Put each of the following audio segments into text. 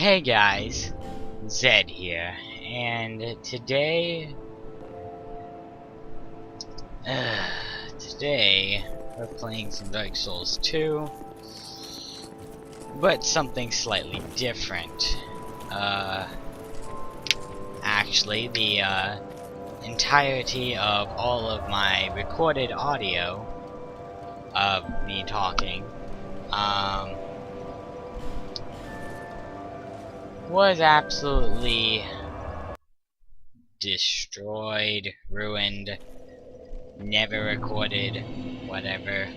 Hey guys, Zed here, and today we're playing some Dark Souls 2, but something slightly different. Actually, the entirety of all of my recorded audio of me talking, was absolutely destroyed, ruined, never recorded, whatever.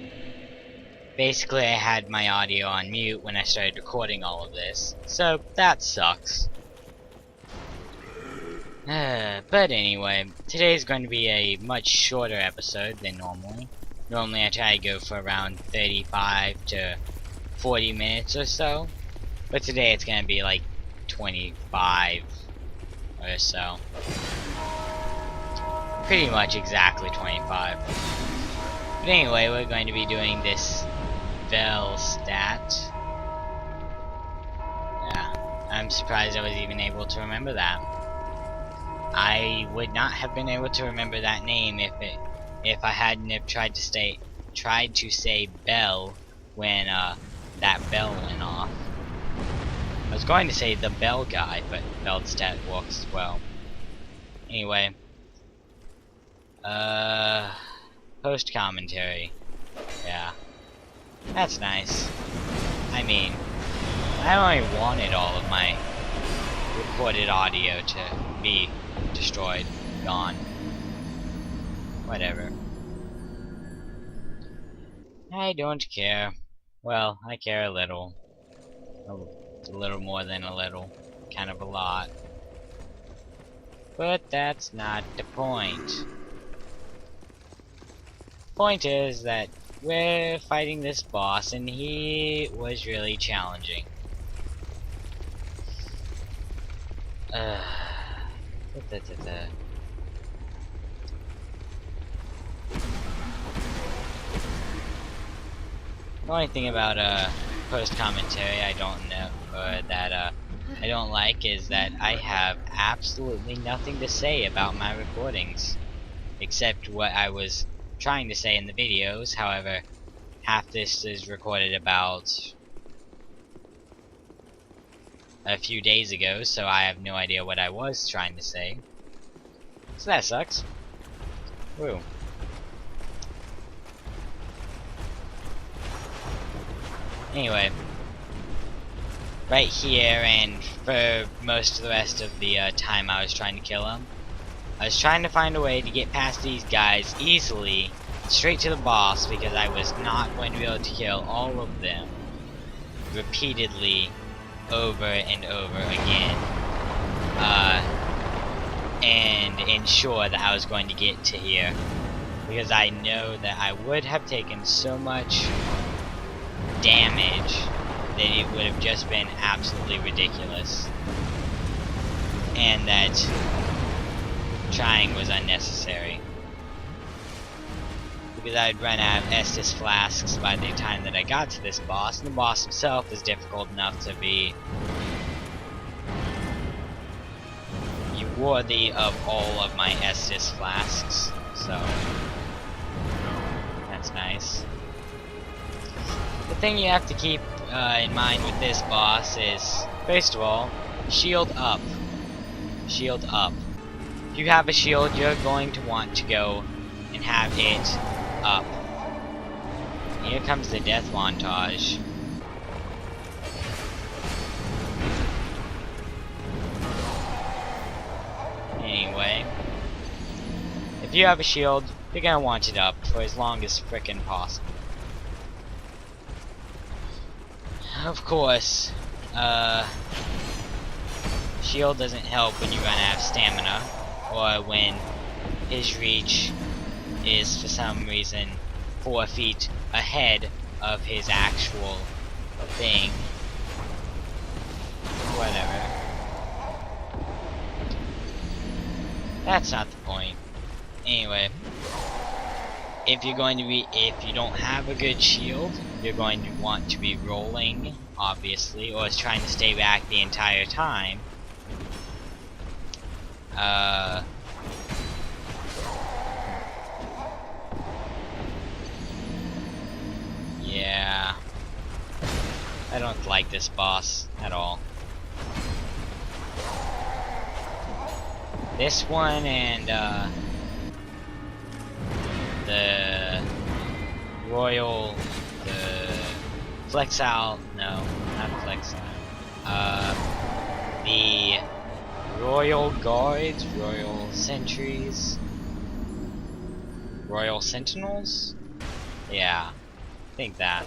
Basically, I had my audio on mute when I started recording all of this, so that sucks. But anyway, today's going to be a much shorter episode than normally. Normally I try to go for around 35 to 40 minutes or so, but today it's going to be like 25 or so. Pretty much exactly 25. But anyway, we're going to be doing this Velstadt. Yeah, I'm surprised I was even able to remember that. I would not have been able to remember that name if I hadn't have tried to say bell when that bell went off. I was going to say the bell guy, but Velstadt works as well. Anyway, post commentary. Yeah, that's nice. I mean, I only wanted all of my recorded audio to be destroyed, gone, whatever. I don't care. Well, I care a little. A little more than a little. Kind of a lot. But that's not the point. Point is that we're fighting this boss and he was really challenging. The only thing about post commentary I don't know, or that I don't like, is that I have absolutely nothing to say about my recordings, except what I was trying to say in the videos. However, half this is recorded about a few days ago, so I have no idea what I was trying to say. So that sucks. Woo. Anyway, right here, and for most of the rest of the time I was trying to kill him, I was trying to find a way to get past these guys easily, straight to the boss, because I was not going to be able to kill all of them repeatedly over and over again, and ensure that I was going to get to here, because I know that I would have taken so much damage that it would have just been absolutely ridiculous, and that trying was unnecessary, because I'd run out of Estus flasks by the time that I got to this boss, and the boss himself is difficult enough to be worthy of all of my Estus flasks, so that's nice. The thing you have to keep in mind with this boss is, first of all, shield up. Shield up. If you have a shield, you're going to want to go and have it up. Here comes the death montage. Anyway, if you have a shield, you're gonna want it up for as long as frickin' possible. Of course, shield doesn't help when you run out of stamina, or when his reach is for some reason 4 feet ahead of his actual thing. Whatever. That's not the point. Anyway, if you don't have a good shield, you're going to want to be rolling, obviously, or is trying to stay back the entire time. Yeah. I don't like this boss at all. This one and the Royal, the Flexile, no, not Flexile. The Royal Guards, Royal Sentries, Royal Sentinels? Yeah, I think that.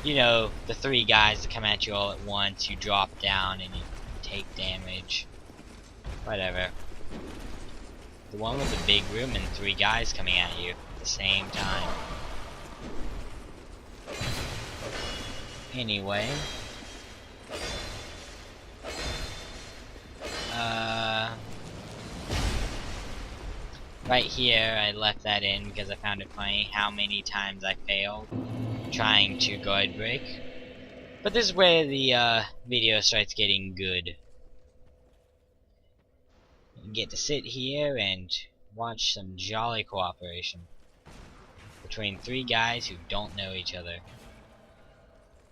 You know, the 3 guys that come at you all at once, you drop down and you take damage. Whatever. The one with the big room and 3 guys coming at you at the same time. Anyway. Right here, I left that in because I found it funny how many times I failed trying to guard break. But this is where the video starts getting good. You get to sit here and watch some jolly cooperation between 3 guys who don't know each other.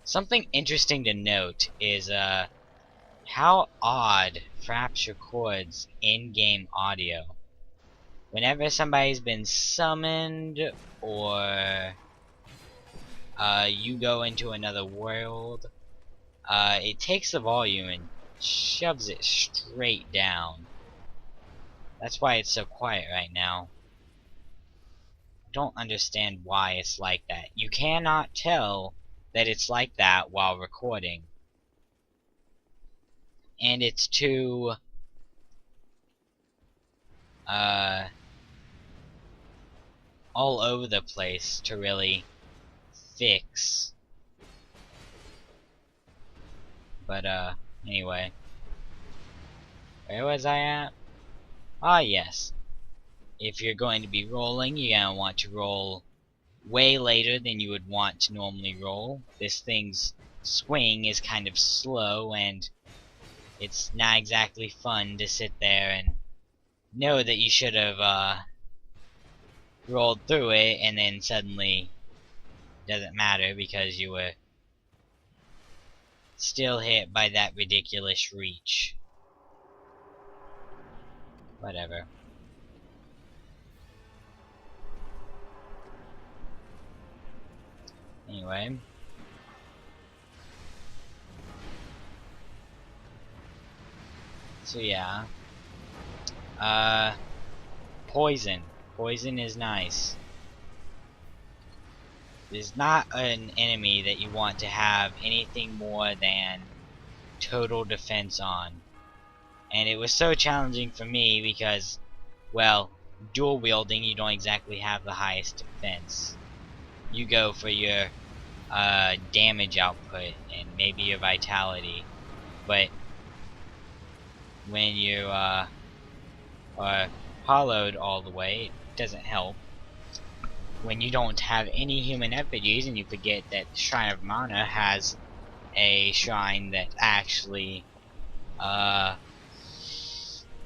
Something interesting to note is how odd Fraps records in-game audio. Whenever somebody's been summoned or you go into another world, it takes the volume and shoves it straight down. That's why it's so quiet right now. Don't understand why it's like that. You cannot tell that it's like that while recording. And it's too all over the place to really fix. But anyway. Where was I at? Ah, yes. If you're going to be rolling, you're going to want to roll way later than you would want to normally roll. This thing's swing is kind of slow, and it's not exactly fun to sit there and know that you should have rolled through it, and then suddenly it doesn't matter because you were still hit by that ridiculous reach. Whatever. Anyway. So yeah. Poison. Poison is nice. It's not an enemy that you want to have anything more than total defense on. And it was so challenging for me because, well, dual wielding, you don't exactly have the highest defense. You go for your damage output and maybe your vitality, but when you are hollowed all the way, it doesn't help. When you don't have any human effigies and you forget that Shrine of Mana has a shrine that actually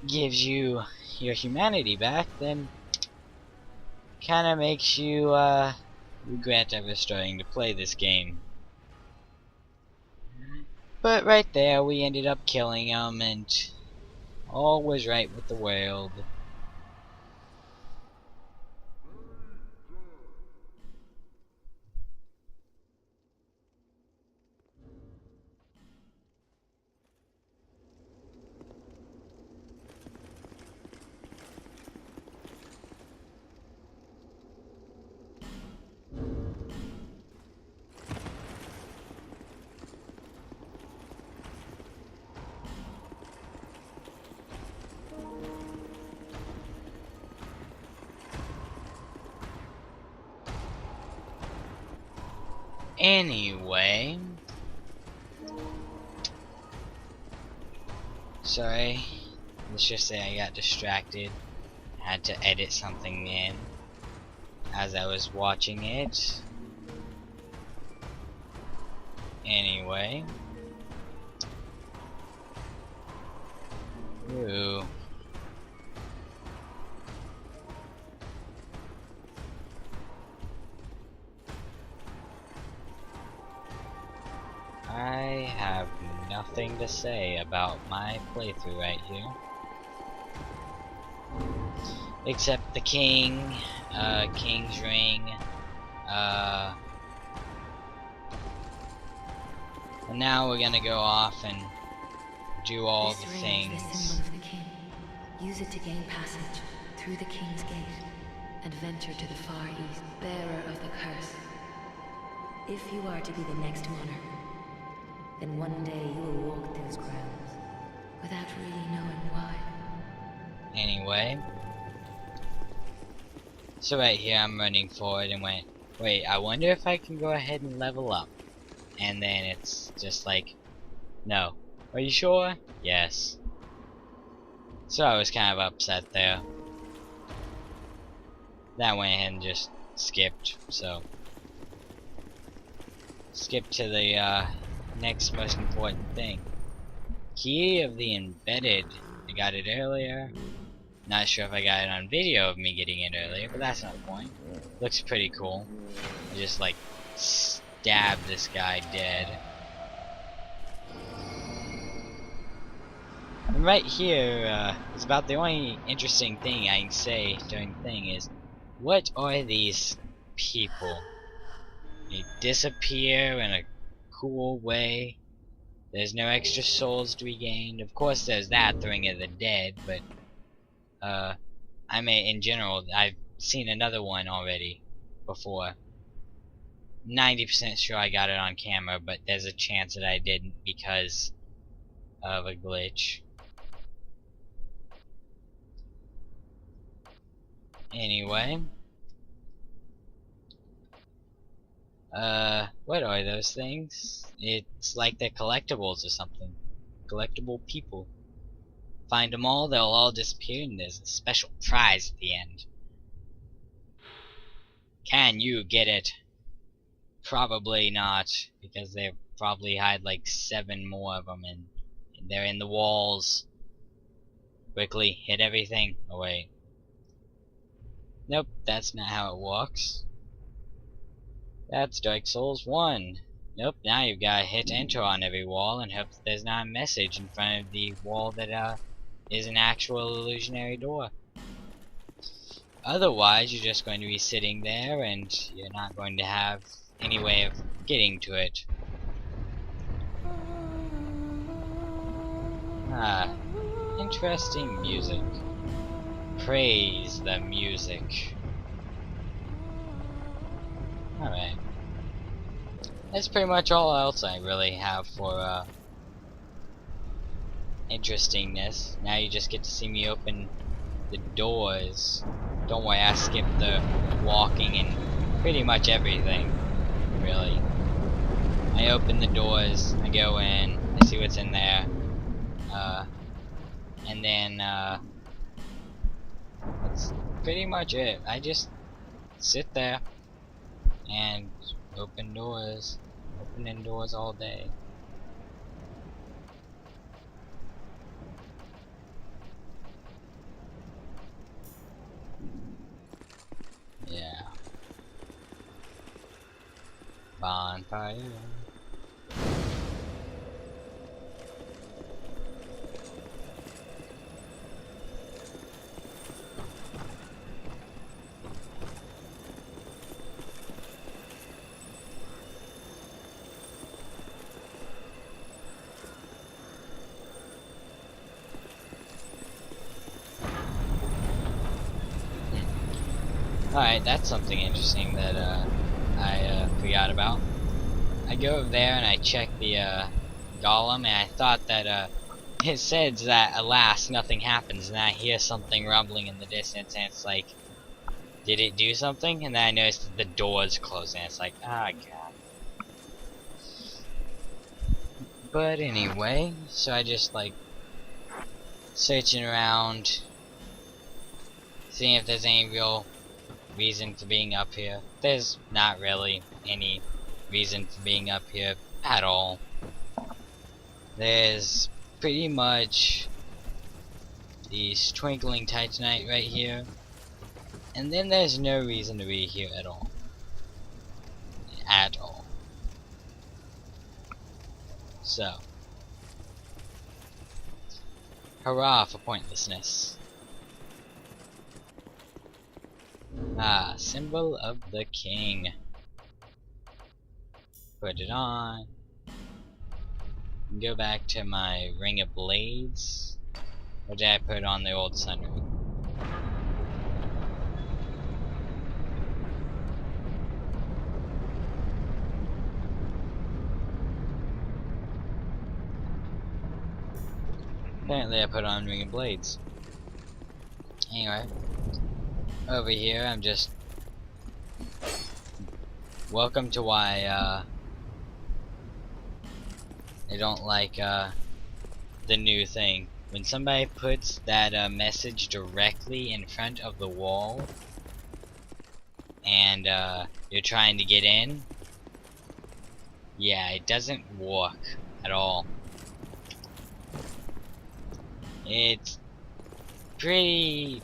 gives you your humanity back, then kinda makes you regret ever starting to play this game. But right there, we ended up killing him, and all was right with the world. Anyway, sorry, let's just say I got distracted. I had to edit something in as I was watching it. Anyway. Ooh. I have nothing to say about my playthrough right here. Except the king, King's Ring, and now we're gonna go off and do all the things. This ring is the symbol of the king. Use it to gain passage through the king's gate and venture to the far east, bearer of the curse. If you are to be the next monarch, then one day you will walk those grounds without really knowing why. Anyway. So right here I'm running forward and went, wait, I wonder if I can go ahead and level up. And then it's just like, no. Are you sure? Yes. So I was kind of upset there. Then I went ahead and just skipped, so. Skip to the next most important thing. Key of the embedded. I got it earlier. Not sure if I got it on video of me getting it earlier, but that's not the point. Looks pretty cool. I just like stabbed this guy dead. And right here is about the only interesting thing I can say during the thing is, what are these people? They disappear in a cool way. There's no extra souls to be gained. Of course there's that, the Ring of the Dead, but I mean in general, I've seen another one already before. 90% sure I got it on camera, but there's a chance that I didn't because of a glitch. Anyway. What are those things? It's like they're collectibles or something. Collectible people. Find them all, they'll all disappear, and there's a special prize at the end. Can you get it? Probably not, because they probably hide like 7 more of them, and they're in the walls. Quickly, hit everything. Oh wait. Nope, that's not how it works. That's Dark Souls 1. Nope, now you've got to hit enter on every wall and hope that there's not a message in front of the wall that is an actual illusionary door. Otherwise, you're just going to be sitting there and you're not going to have any way of getting to it. Ah, interesting music. Praise the music. Alright. That's pretty much all else I really have for interestingness. Now you just get to see me open the doors. Don't worry, I skipped the walking and pretty much everything, really. I open the doors, I go in, I see what's in there, and then that's pretty much it. I just sit there and open doors, opening doors all day. Yeah. Bonfire. Alright, that's something interesting that I forgot about. I go over there and I check the golem, and I thought that it says that alas nothing happens, and I hear something rumbling in the distance, and it's like, did it do something? And then I noticed that the door's closing. It's like, ah, god. But anyway, so I just like searching around, seeing if there's any real reason for being up here. There's not really any reason for being up here at all. There's pretty much these twinkling titanite right here, and then there's no reason to be here at all. At all. So, hurrah for pointlessness. Ah, symbol of the king. Put it on. Go back to my ring of blades. Or did I put on the old sun ring? Apparently I put on ring of blades. Anyway, over here I'm just... Welcome to why I don't like the new thing. When somebody puts that message directly in front of the wall and you're trying to get in, yeah, it doesn't work at all. It's pretty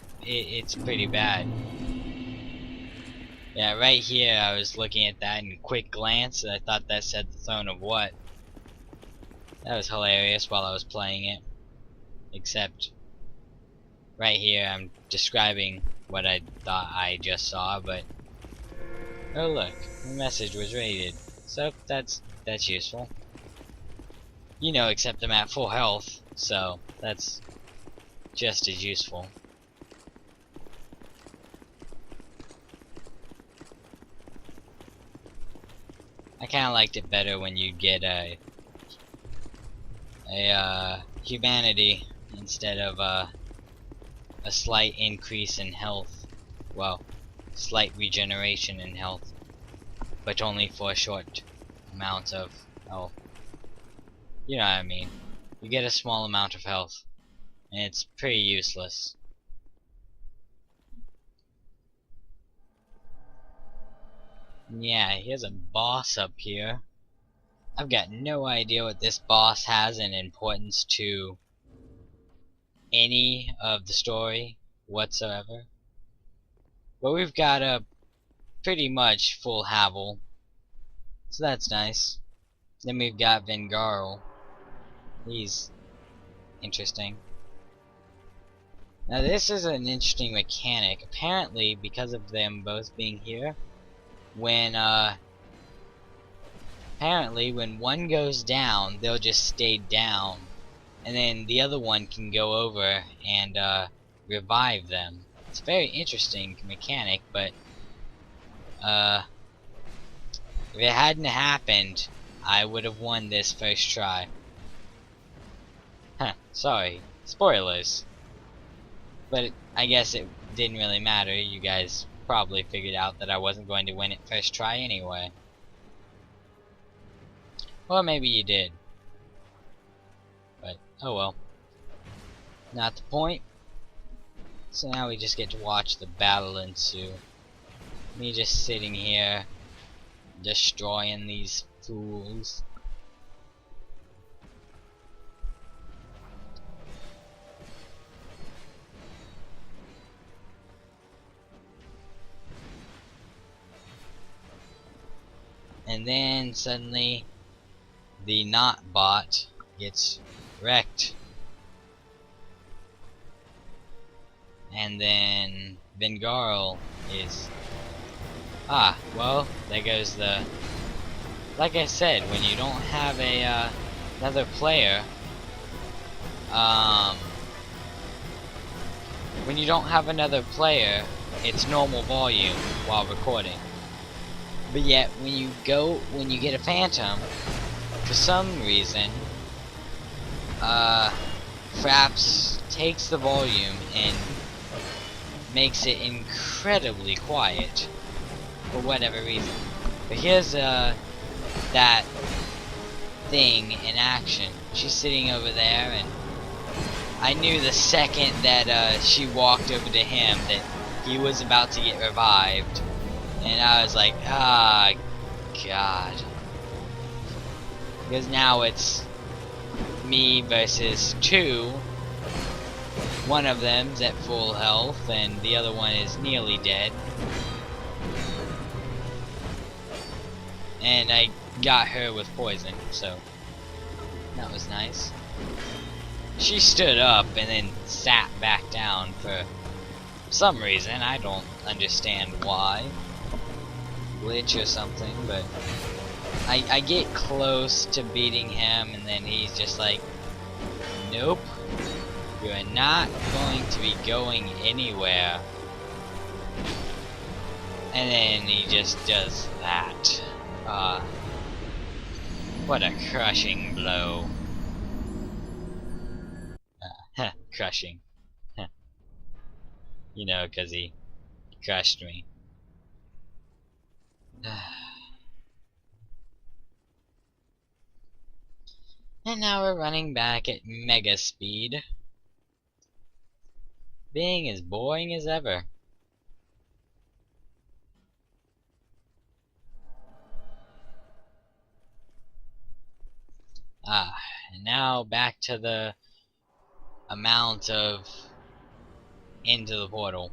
bad. Yeah, right here I was looking at that in a quick glance and I thought that said the Throne of what? That was hilarious while I was playing it. Except right here I'm describing what I thought I just saw, but oh look, the message was raided. So that's useful. You know, except I'm at full health, so that's just as useful. I kinda liked it better when you get a humanity instead of a slight increase in health. Well, slight regeneration in health, but only for a short amount of health. You know what I mean. You get a small amount of health, and it's pretty useless. Yeah, here's a boss up here. I've got no idea what this boss has in importance to any of the story whatsoever. But we've got a pretty much full Havel, so that's nice. Then we've got Vengarl. He's interesting. Now this is an interesting mechanic. Apparently, because of them both being here, when apparently when one goes down, they'll just stay down, and then the other one can go over and revive them. It's a very interesting mechanic, but if it hadn't happened, I would have won this first try. Huh, sorry, spoilers. But I guess it didn't really matter. You guys probably figured out that I wasn't going to win it first try anyway. Or maybe you did. But, oh well. Not the point. So now we just get to watch the battle ensue. Me just sitting here, destroying these fools. And then suddenly the not bot gets wrecked. And then Vengarl is... Ah, well, there goes the... Like I said, when you don't have a another player, when you don't have another player, it's normal volume while recording. But yet, when you get a Phantom, for some reason, Fraps takes the volume and makes it incredibly quiet for whatever reason. But here's that thing in action. She's sitting over there, and I knew the second that she walked over to him that he was about to get revived, and I was like, ah, God. Because now it's me versus two. One of them's at full health, and the other one is nearly dead. And I got her with poison, so that was nice. She stood up and then sat back down for some reason. I don't understand why. Glitch or something, but I get close to beating him and then he's just like, nope, you're not going to be going anywhere. And then he just does that. What a crushing blow. Crushing. You know, 'cause he crushed me. And now we're running back at mega speed. Being as boring as ever. And now back to the amount of into the portal.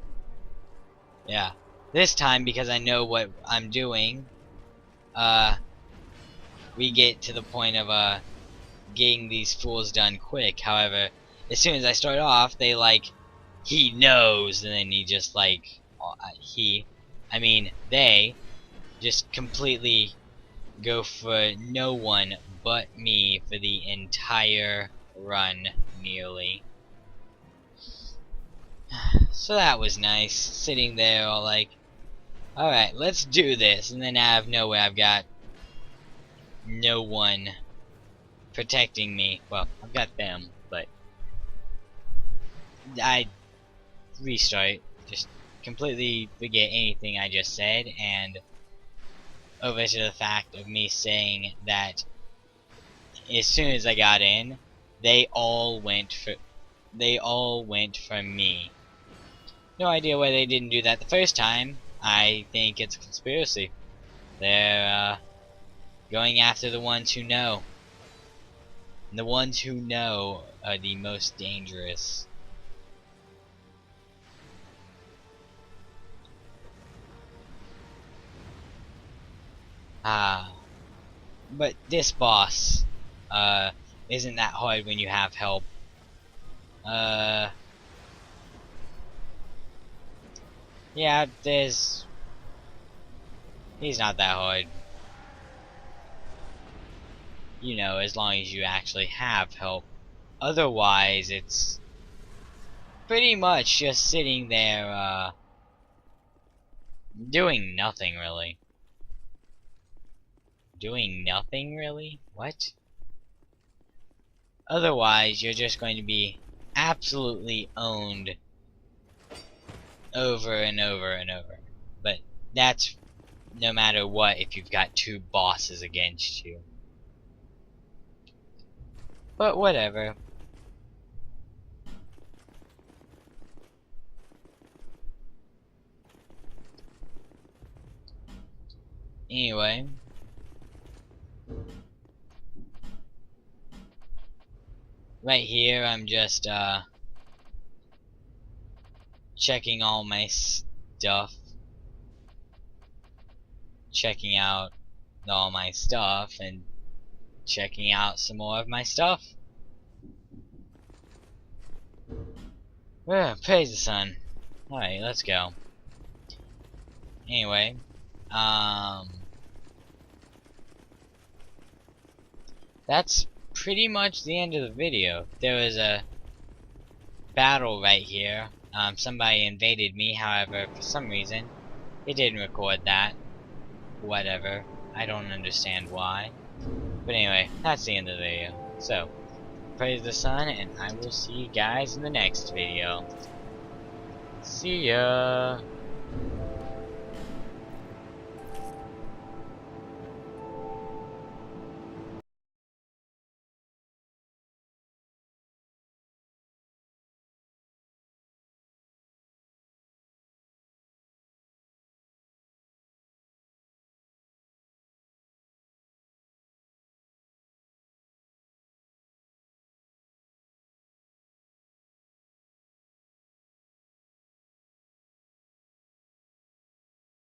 Yeah. This time, because I know what I'm doing, we get to the point of getting these fools done quick. However, as soon as I start off, they like, he knows, and then he just like, they just completely go for no one but me for the entire run, nearly. So that was nice, sitting there all like, alright, let's do this, and then out of nowhere I've got no one protecting me. Well, I've got them, but I restart, just completely forget anything I just said, and over to the fact of me saying that as soon as I got in, they all went for me. No idea why they didn't do that the first time. I think it's a conspiracy. They're going after the ones who know. And the ones who know are the most dangerous. But this boss isn't that hard when you have help. Yeah, he's not that hard. You know, as long as you actually have help. Otherwise, it's pretty much just sitting there, doing nothing really. Doing nothing really? What? Otherwise, you're just going to be absolutely owned over and over and over. But that's no matter what if you've got two bosses against you. But whatever. Anyway. Right here, I'm just, checking all my stuff. Checking out all my stuff and checking out some more of my stuff. Praise the sun. Alright, let's go. Anyway, that's pretty much the end of the video. There was a battle right here. Somebody invaded me, however, for some reason, it didn't record that. Whatever. I don't understand why. But anyway, that's the end of the video. So, praise the sun, and I will see you guys in the next video. See ya!